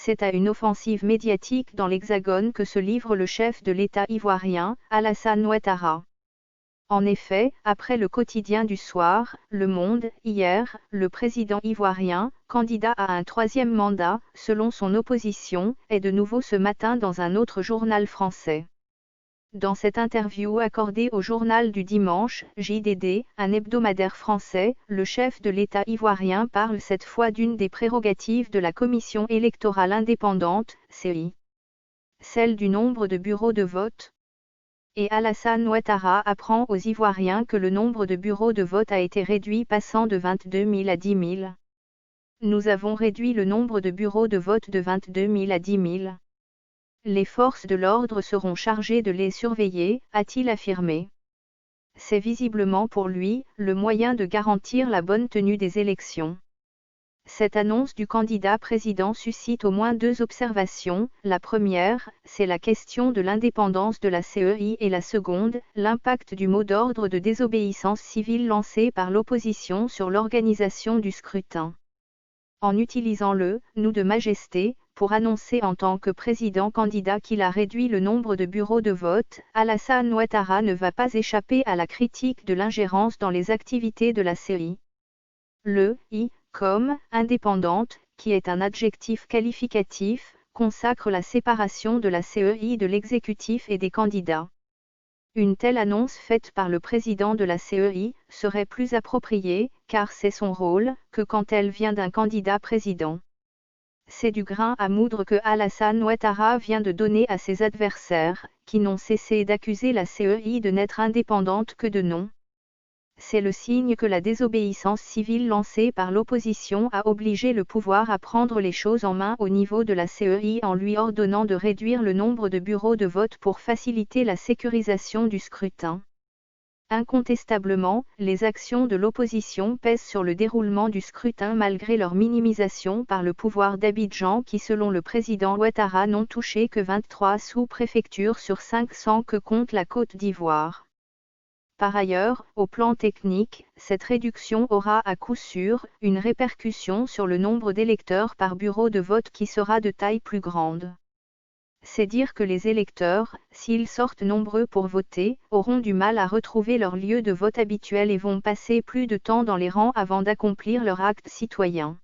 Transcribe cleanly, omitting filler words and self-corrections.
c'est à une offensive médiatique dans l'Hexagone que se livre le chef de l'État ivoirien, Alassane Ouattara. En effet, après le quotidien du soir, Le Monde, hier, le président ivoirien, candidat à un troisième mandat, selon son opposition, est de nouveau ce matin dans un autre journal français. Dans cette interview accordée au journal du dimanche, JDD, un hebdomadaire français, le chef de l'État ivoirien parle cette fois d'une des prérogatives de la Commission électorale indépendante, CEI. Celle du nombre de bureaux de vote. Et Alassane Ouattara apprend aux Ivoiriens que le nombre de bureaux de vote a été réduit passant de 22 000 à 10 000. Nous avons réduit le nombre de bureaux de vote de 22 000 à 10 000. Les forces de l'ordre seront chargées de les surveiller, a-t-il affirmé. C'est visiblement pour lui, le moyen de garantir la bonne tenue des élections. Cette annonce du candidat président suscite au moins deux observations. La première, c'est la question de l'indépendance de la CEI et la seconde, l'impact du mot d'ordre de désobéissance civile lancé par l'opposition sur l'organisation du scrutin. En utilisant le « nous de majesté », pour annoncer en tant que président candidat qu'il a réduit le nombre de bureaux de vote, Alassane Ouattara ne va pas échapper à la critique de l'ingérence dans les activités de la CEI. Le « i » comme « indépendante », qui est un adjectif qualificatif, consacre la séparation de la CEI de l'exécutif et des candidats. Une telle annonce faite par le président de la CEI serait plus appropriée, car c'est son rôle, que quand elle vient d'un candidat président. C'est du grain à moudre que Alassane Ouattara vient de donner à ses adversaires, qui n'ont cessé d'accuser la CEI de n'être indépendante que de nom. C'est le signe que la désobéissance civile lancée par l'opposition a obligé le pouvoir à prendre les choses en main au niveau de la CEI en lui ordonnant de réduire le nombre de bureaux de vote pour faciliter la sécurisation du scrutin. Incontestablement, les actions de l'opposition pèsent sur le déroulement du scrutin malgré leur minimisation par le pouvoir d'Abidjan qui selon le président Ouattara n'ont touché que 23 sous-préfectures sur 500 que compte la Côte d'Ivoire. Par ailleurs, au plan technique, cette réduction aura à coup sûr une répercussion sur le nombre d'électeurs par bureau de vote qui sera de taille plus grande. C'est dire que les électeurs, s'ils sortent nombreux pour voter, auront du mal à retrouver leur lieu de vote habituel et vont passer plus de temps dans les rangs avant d'accomplir leur acte citoyen.